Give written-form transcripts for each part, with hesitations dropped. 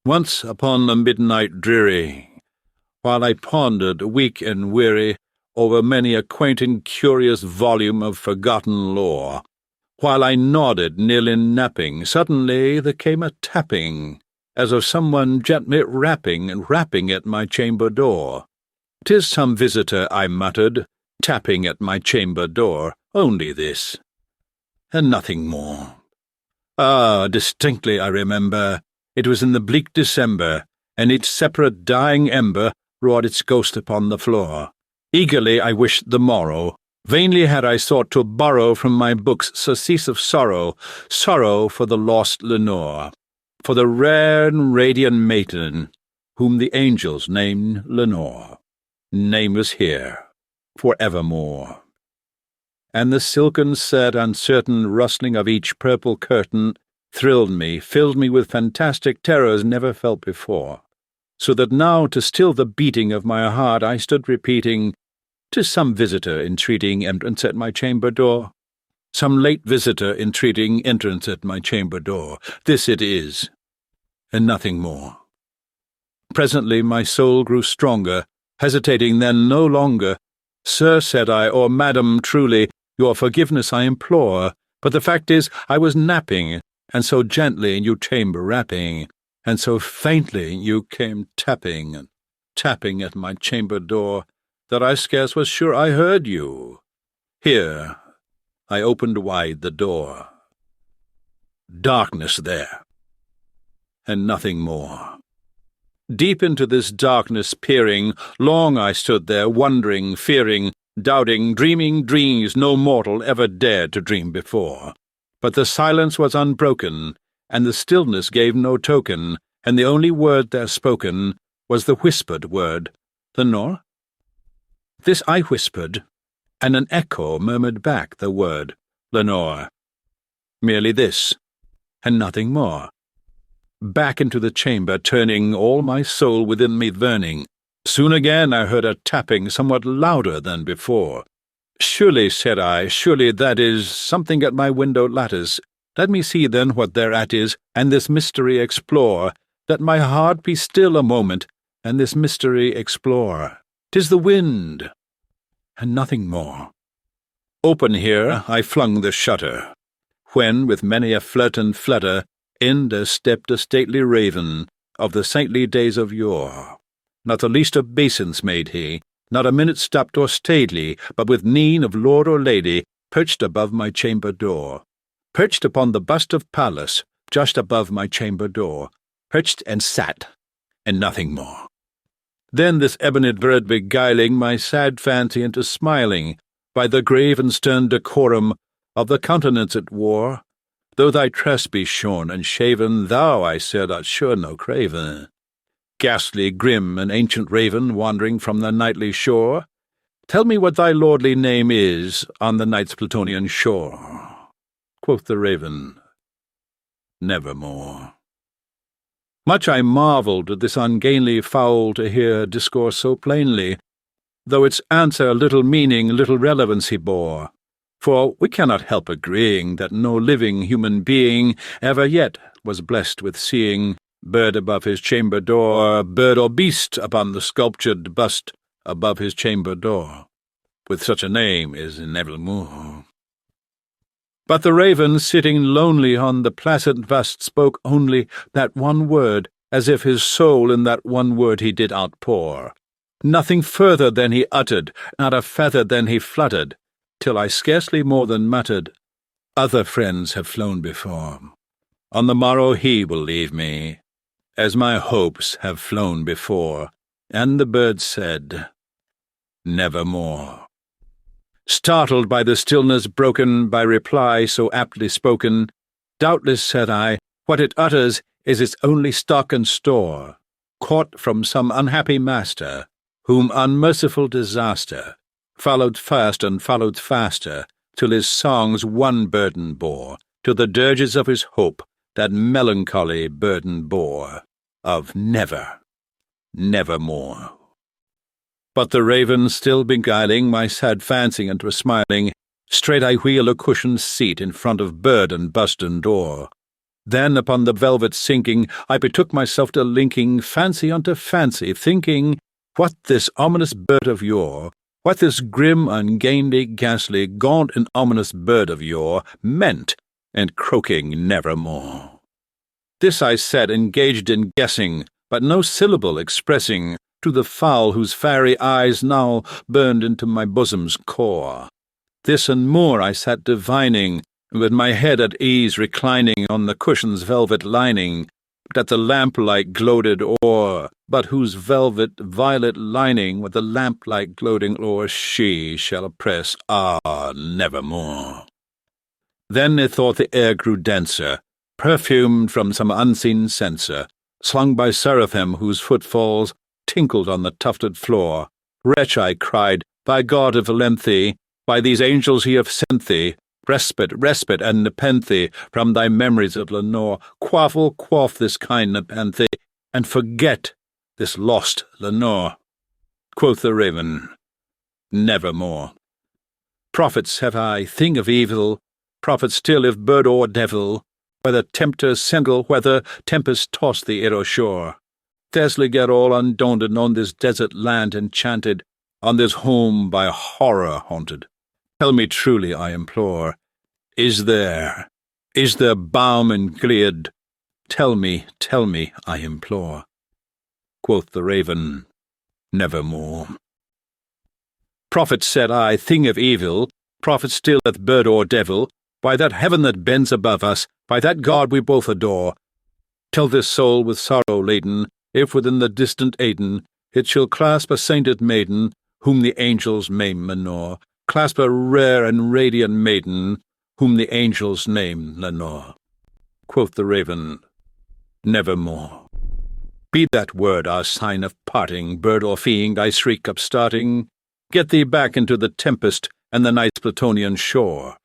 Once upon a midnight dreary, while I pondered, weak and weary, over many a quaint and curious volume of forgotten lore, while I nodded, nearly napping, suddenly there came a tapping, as of someone gently rapping at my chamber door. "'Tis some visitor," I muttered, tapping at my chamber door, "only this, and nothing more." Distinctly I remember, it was in the bleak December, and each separate dying ember roared its ghost upon the floor. Eagerly I wished the morrow. Vainly had I sought to borrow from my books surcease of sorrow for the lost Lenore, for the rare and radiant maiden whom the angels named Lenore, nameless here for evermore. And the silken, sad, uncertain rustling of each purple curtain thrilled me, filled me with fantastic terrors never felt before, so that now, to still the beating of my heart, I stood repeating, "'Tis some visitor entreating entrance at my chamber door, some late visitor entreating entrance at my chamber door. This it is, and nothing more." Presently my soul grew stronger, hesitating then no longer. "Sir," said I, "or madam, truly, your forgiveness I implore, but the fact is I was napping, and so gently in your chamber rapping, and so faintly you came tapping at my chamber door, that I scarce was sure I heard you. Here I opened wide the door. Darkness there, and nothing more. Deep into this darkness peering, long I stood there, wondering, fearing, doubting, dreaming dreams no mortal ever dared to dream before. But the silence was unbroken, and the stillness gave no token, and the only word there spoken was the whispered word, "Lenore?" This I whispered, and an echo murmured back the word, "Lenore." Merely this, and nothing more. Back into the chamber turning, all my soul within me burning. Soon again I heard a tapping somewhat louder than before. "Surely," said I, "surely that is something at my window lattice. Let me see then what thereat is, and this mystery explore. Let my heart be still a moment, and this mystery explore. 'Tis the wind, and nothing more." Open here I flung the shutter, when, with many a flirt and flutter, in there stepped a stately raven of the saintly days of yore. Not the least obeisance made he, not a minute stopped or stayedly, but with mien of lord or lady, perched above my chamber door. Perched upon the bust of Pallas, just above my chamber door. Perched and sat, and nothing more. Then this ebonite bird beguiling my sad fancy into smiling, by the grave and stern decorum of the countenance it wore. "Though thy tress be shorn and shaven, thou," I said, "art sure no craven. Ghastly, grim, and ancient raven, wandering from the nightly shore, tell me what thy lordly name is on the night's Plutonian shore." Quoth the raven, "Nevermore." Much I marvelled at this ungainly fowl to hear discourse so plainly, though its answer little meaning, little relevancy bore. For we cannot help agreeing that no living human being ever yet was blessed with seeing bird above his chamber door, bird or beast upon the sculptured bust above his chamber door, with such a name as Nevermore. But the raven, sitting lonely on the placid bust, spoke only that one word, as if his soul in that one word he did outpour. Nothing further than he uttered, not a feather than he fluttered, till I scarcely more than muttered, "Other friends have flown before. On the morrow he will leave me, as my hopes have flown before." And the bird said, "Nevermore." Startled by the stillness broken by reply so aptly spoken, "Doubtless," said I, "what it utters is its only stock and store, caught from some unhappy master, whom unmerciful disaster followed fast and followed faster, till his songs one burden bore, to the dirges of his hope that melancholy burden bore, of nevermore." But the raven still beguiling my sad fancy into smiling, straight I wheel a cushioned seat in front of bird and bust and door. Then upon the velvet sinking, I betook myself to linking fancy unto fancy, thinking what this ominous bird of yore, what this grim, ungainly, ghastly, gaunt and ominous bird of yore meant, and croaking nevermore. This I said, engaged in guessing, but no syllable expressing, to the fowl whose fiery eyes now burned into my bosom's core. This and more I sat divining, with my head at ease reclining on the cushion's velvet lining, that the lamplight gloated o'er, but whose velvet violet lining with the lamplight gloating o'er she shall oppress, nevermore. Then methought the air grew denser, perfumed from some unseen censer, slung by seraphim whose footfalls tinkled on the tufted floor. Wretch, I cried, by God of Lethe, by these angels he have sent thee, respite, respite, and nepenthe from thy memories of Lenore, quaff this kind nepenthe, and forget this lost Lenore. Quoth the raven, nevermore. Prophets have I, thing of evil, prophet still if bird or devil, whether tempter single, whether tempest toss the arrow shore. Thesly get all undaunted on this desert land enchanted, on this home by horror haunted. Tell me truly, I implore, is there balm and Gilead? Tell me, I implore. Quoth the raven, nevermore. Prophet, said I, thing of evil, prophet still hath bird or devil, by that heaven that bends above us, by that God we both adore, tell this soul with sorrow laden, if within the distant Aidenn it shall clasp a sainted maiden, whom the angels name Lenore, clasp a rare and radiant maiden, whom the angels name Lenore. Quoth the raven, nevermore. Be that word our sign of parting, bird or fiend, I shriek upstarting. Get thee back into the tempest and the night's Plutonian shore.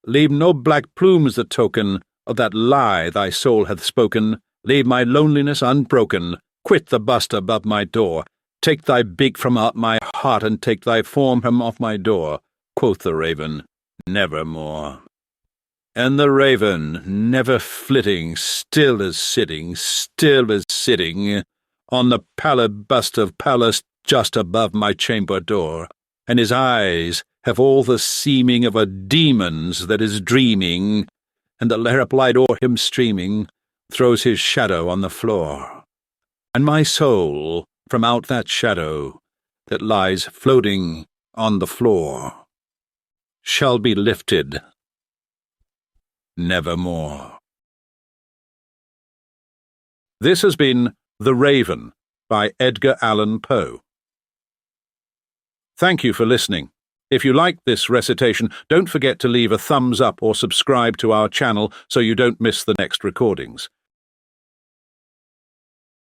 Leave no black plumes the token of that lie thy soul hath spoken. Leave my loneliness unbroken. Quit the bust above my door. Take thy beak from out my heart, and take thy form from off my door. Quoth the raven, nevermore. And the raven, never flitting, still as sitting, on the pallid bust of Pallas just above my chamber door, and his eyes have all the seeming of a demon's that is dreaming, and the lamplight o'er him streaming throws his shadow on the floor. And my soul, from out that shadow that lies floating on the floor, shall be lifted nevermore. This has been The Raven by Edgar Allan Poe. Thank you for listening. If you liked this recitation, don't forget to leave a thumbs up or subscribe to our channel so you don't miss the next recordings.